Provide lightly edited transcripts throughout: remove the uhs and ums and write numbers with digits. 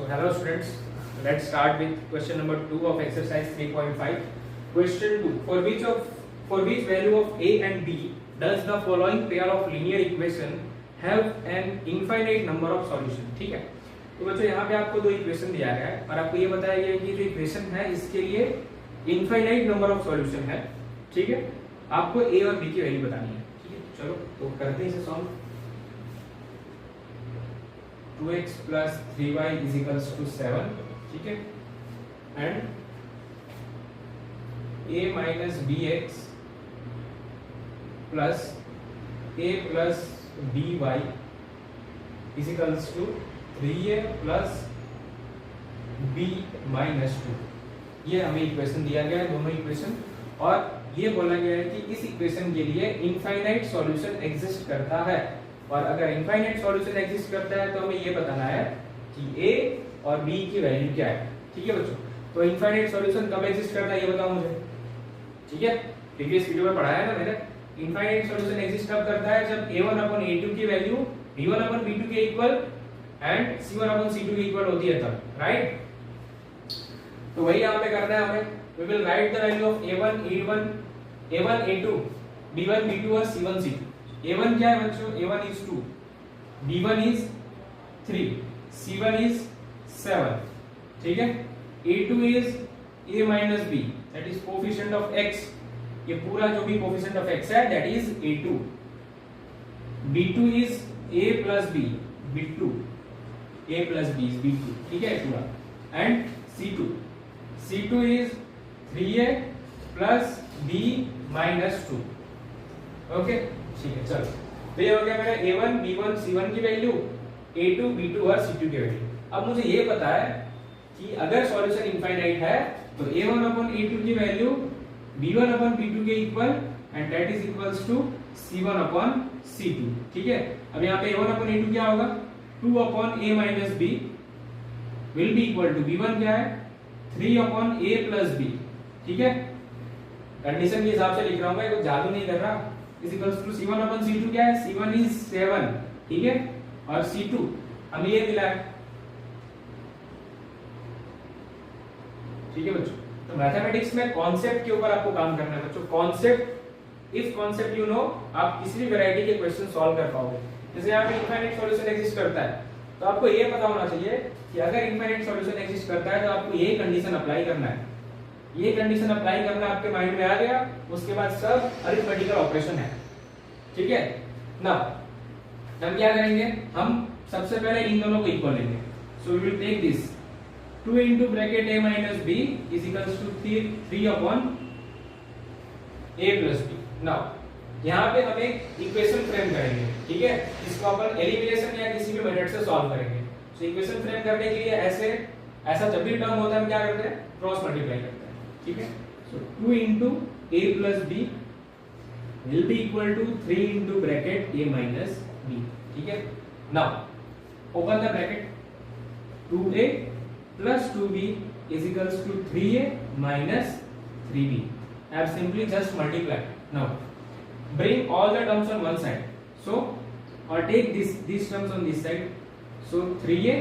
So hello students, let's start with question number 2 of exercise 3.5. Question 2. For which value of a and b does the following pair of linear equation have an infinite number of solution? ठीक है, तो बच्चों यहाँ पे आपको दो equation दिया गया है और आपको ये बताया गया है कि जो इक्वेशन है इसके लिए इनफाइनाइट नंबर ऑफ सॉल्यूशन है. ठीक है, आपको ए और बी की वैल्यू बतानी है. ठीक है, चलो तो करते हैं इसे solve. 2x plus 3y is equals to 7. ठीक है, and a minus bx plus a plus by is equals to 3a plus b minus 2. ये हमें इक्वेशन दिया गया है, दोनों इक्वेशन, और ये बोला गया है कि इस इक्वेशन के लिए इनफाइनाइट सॉल्यूशन एग्जिस्ट करता है. और अगर इनफाइनाइट सॉल्यूशन एग्जिस्ट करता है तो हमें ये बताना है कि a और b की वैल्यू क्या है. ठीक है बच्चों, तो इनफाइनाइट सॉल्यूशन कब एग्जिस्ट करता है ये बताओ मुझे. ठीक है, प्रीवियस वीडियो में पढ़ाया है ना मैंने. इनफाइनाइट सॉल्यूशन एग्जिस्ट कब करता है जब a1/a2 की वैल्यू b1/b2 के इक्वल एंड c1/c2 के इक्वल होती है तब. राइट, तो वही यहां पे करना है हमें. We will write the value of a1 a2 b1 b2 और c1 c2. a1 क्या है बच्चों? a1 is 2, b1 is 3, c1 is 7. ठीक है, a2 is a minus b, that is coefficient of x. ये पूरा जो भी coefficient of x है that is a2. b2 is a plus b, b2, a plus b is b2. ठीक है पूरा. and c2 is 3a plus b minus 2. Okay, ठीक है. चलो, तो ये हो गया मेरा a1 b1 c1 की वैल्यू, a2 b2 और c2 की वैल्यू. अब मुझे ये पता है कि अगर सॉल्यूशन इनफाइनाइट है तो a1/a2 की वैल्यू b1/b2 के equal and that is equals to c1/c2. ठीक है, अब यहाँ पे a1/a2 क्या होगा? 2/a minus b will be equal to b1 क्या है? 3/a plus b. ठीक है, कंडीशन के हिसाब से लिख रहा हूं मैं, कोई जादू नहीं कर रहा. इज इक्वल्स टू c1/c2 क्या है? c1 is 7. ठीक है, और c2 हमें ये मिला है. ठीक है बच्चों, तो मैथमेटिक्स में कॉन्सेप्ट के ऊपर आपको काम करना है बच्चों. Concept, if concept you know, आप किसी भी वैरायटी के क्वेश्चन सॉल्व कर पाओगे. जैसे यहाँ पे इनफाइनाइट सॉल्यूशन एग्जिस्ट करता है तो आपको ये पता होना चाहिए कि अगर इनफाइनाइट सॉल्यूशन एग्जिस्ट करता है तो आपको ये कंडीशन अप्लाई करना है. ये कंडीशन अप्लाई करना आपके माइंड में आ गया, उसके बाद सब अरिथमेटिकल ऑपरेशन है. ठीक है, नाउ हम क्या करेंगे? हम सबसे पहले इन दोनों को इक्वल लेंगे. So we will take this 2 into bracket a minus b is equals to 3/a plus b. Now यहाँ पे हम एक इक्वेशन फ्रेम करेंगे. ठीक है, इसको अपन एलिमिनेशन या किसी भी मेथड से सॉल्व करेंगे. सो इक्वेशन फ्रेम करने के लिए ऐसा जब भी टर्म होता है हम क्या करते हैं? क्रॉस मल्टीप्लाई करते हैं. ठीक है, सो 2 into a plus b will be equal to 3 into bracket a minus b. ठीक है, now open the bracket. 2a plus 2b is equals to 3a minus 3b. I have simply just multiplied. Now bring all the terms on one side. So or take these terms on this side. So 3a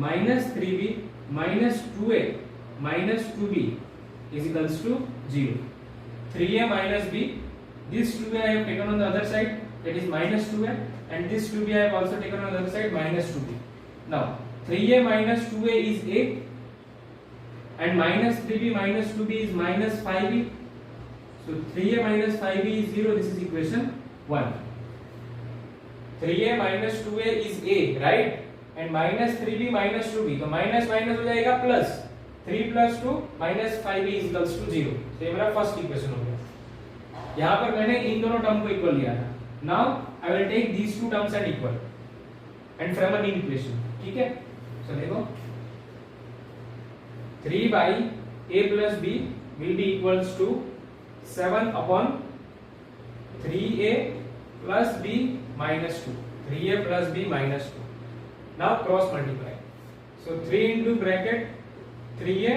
minus 3b minus 2a minus 2b is equals to 0. 3a minus b, this 2a I have taken on the other side, that is minus 2a, and this 2b I have also taken on the other side, minus 2b. Now 3a minus 2a is a, and minus 3b minus 2b is minus 5b. So 3a minus 5b is 0. This is equation 1. 3a minus 2a is a, right? And minus 3b minus 2b, तो minus minus हो जाएगा plus. 3 plus 2 minus 5b is equals to 0. तो ये मेरा first equation हो गया. यहाँ पर मैंने इन दोनों टर्म को इक्वल लिया था. Now I will take these two terms and equal and from a new equation. ठीक है, सो देखो 3 by a plus b will be equals to 7/3a plus b minus 2. 3a plus b minus 2. Now cross multiply. So 3 into bracket 3a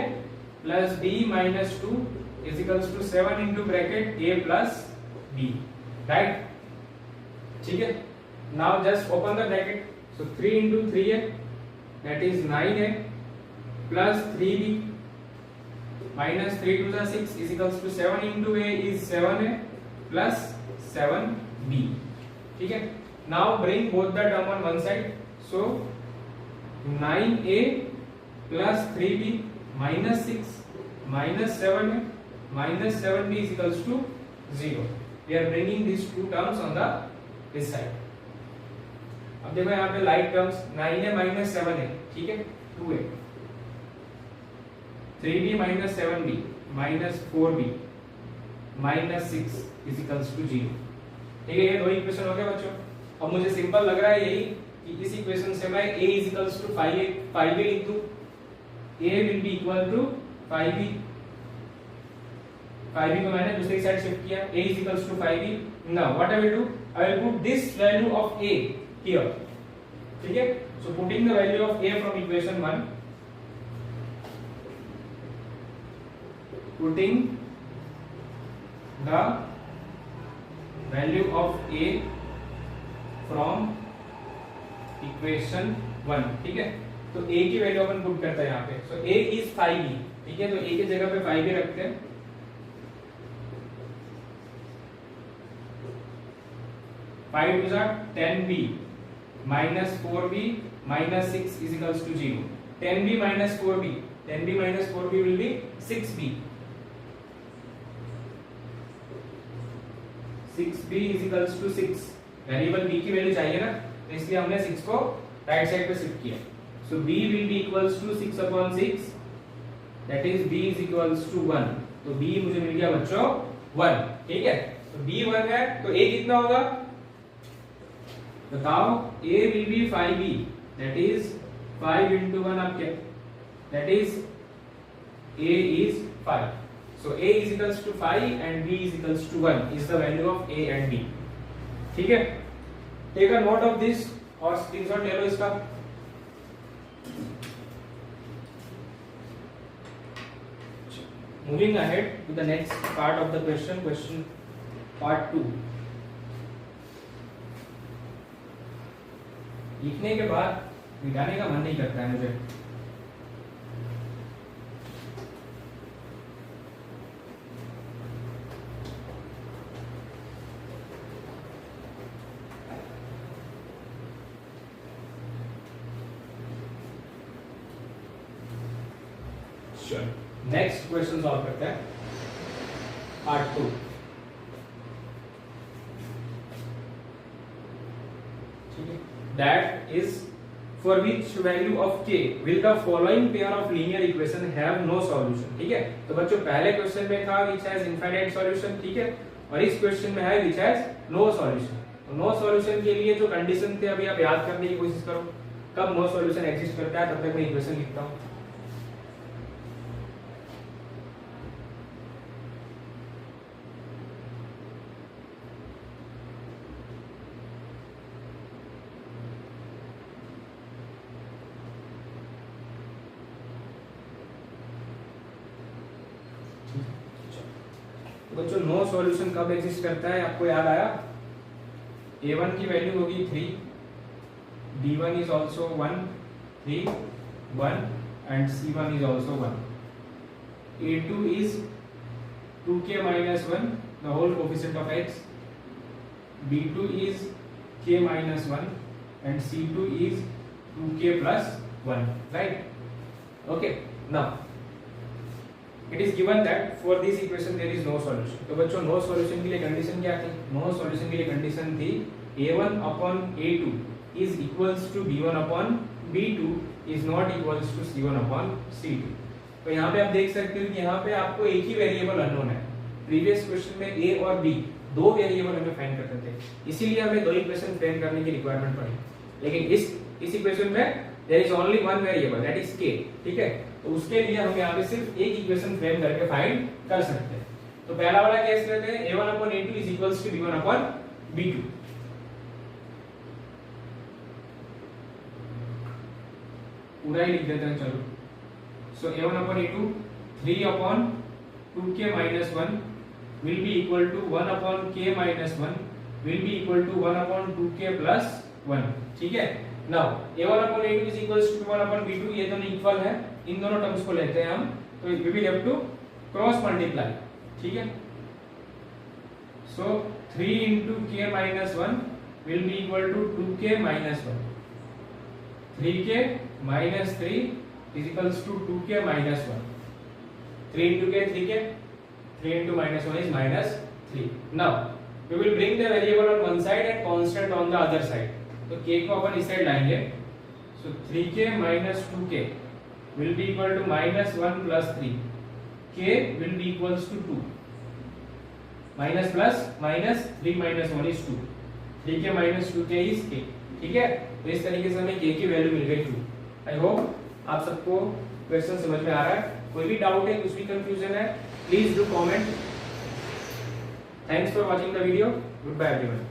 plus b minus 2 is equals to 7 into bracket a plus b. Right? ठीक है, now just open the bracket. So 3 into 3a, that is 9a plus 3b minus 3 to the 6 is equals to 7 into a is 7a plus 7b. ठीक है, now bring both the term on one side, so 9a plus 3b minus 6 minus 7a minus 7b is equals to 0. We are bringing these two terms on the this side. अब देखो यहाँ पे like terms 9a minus 7a, ठीक है, 2a, 3b minus 7b minus 4b minus 6 is equals to 0. ठीक है, ये दो इक्वेशन हो गए बच्चों. अब मुझे सिंपल लग रहा है यही कि इस इक्वेशन से मैं a is equals to 5a लिख दूं. a will be equal to 5b. 5b को मैंने दूसरी साइड शिफ्ट किया. a is equals to 5b. Now what I will do? I will put this value of a here. ठीक है, so putting the value of a from equation 1, putting the value of a from equation 1. ठीक है, तो a की value अपन put करते हैं यहाँ पे. so a is 5b. ठीक है, तो a की जगह पे 5b रखते हैं. 5 to the 10b minus 4b minus 6 is equals to 0. 10b minus 4b, 10b minus 4b will be 6b. 6b is equals to 6. Variable b की वैल्यू चाहिए ना, तो इसलिए हमने 6 को राइट साइड पे शिफ्ट किया. so b will be equals to 6 upon 6, that is b is equals to 1. तो b मुझे मिल गया बच्चों 1. ठीक है, तो b 1 है, तो a कितना होगा बताओ. a will be 5b, that is 5 into 1 आप क्या, that is a is 5. so a is equals to 5 and b is equals to 1 is the value of a and b. ठीक है, take a note of this और screenshot ले लो इसका. Moving ahead to the next part of the question, question part 2. लिखने के बाद मिटाने का मन नहीं करता है मुझे. नेक्स्ट क्वेश्चन सॉल्व करते हैं, part 2. That is, for which value of k will the following pair of linear equation have no solution. ठीक है, तो बच्चों पहले क्वेश्चन में था which has infinite solution. ठीक है, और इस क्वेश्चन में है which has no solution. तो नो सॉल्यूशन के लिए जो कंडीशन थे अभी आप याद करने की कोशिश करो. कब नो सॉल्यूशन एग्जिस्ट करता है, तब तक मैं इक्वेशन लिखता हूँ. बच्चों नो सॉल्यूशन कब एग्जिस्ट करता है, आपको याद आया. a1 की वैल्यू होगी 3, b1 is also 1, 3, 1 and c1 is also 1. a2 is 2k minus 1 the whole coefficient of x, b2 is k minus 1 and c2 is 2k plus 1. right? okay, now it is given that for this equation there is no solution. तो बच्चों no solution के लिए condition क्या थी? No solution के लिए condition थी a1 upon a2 is equals to b1 upon b2 is not equals to c1 upon c2. तो यहाँ पे आप देख सकते हो कि यहाँ पे आपको एक ही वेरिएबल अननोन है. प्रीवियस क्वेश्चन में a और b दो वेरिएबल हमें फाइंड करते थे, इसीलिए हमें दो इक्वेशन फ्रेम करने की रिक्वायरमेंट पड़ी. लेकिन इस इक्वेशन में there is only one variable that is k. ठीक है, तो उसके लिए हम यहाँ पे सिर्फ एक इक्वेशन फ्रेम करके फाइंड कर सकते हैं. तो पहला वाला केस लेते हैं, a1 upon a2 is equals to b1 upon b2. पूरा ही लिख देते हैं चलो. so a1 upon a2 3 upon 2k minus 1 will be equal to 1 upon k minus 1 will be equal to 1 upon 2k plus 1. ठीक है, now a1/a2 is equals to b1/b2, ये दोनों equal है, इन दोनों टर्म्स को लेते हैं हम, तो we will have to cross multiply, ठीक है। सो 3 into k minus 1 will be equal to 2k minus 1, 3k minus 3 is equals to 2k minus 1, 3 into k 3k, 3 into minus 1 is minus 3. Now we will bring the variable on one side and constant on the other side. तो k को अपन इस side लाएंगे, so 3k minus 2k will be equal to minus 1 plus 3, k will be equals to 2, minus plus minus 3 minus 1 is 2, 3k minus 2k is k, ठीक है। तो इस तरीके से हमें k की वैल्यू मिल गई 2। आई होप आप सबको क्वेश्चन समझ में आ रहा है। कोई भी डाउट है, कुछ भी कंफ्यूजन है, please do comment. Thanks for watching the video, good bye everyone.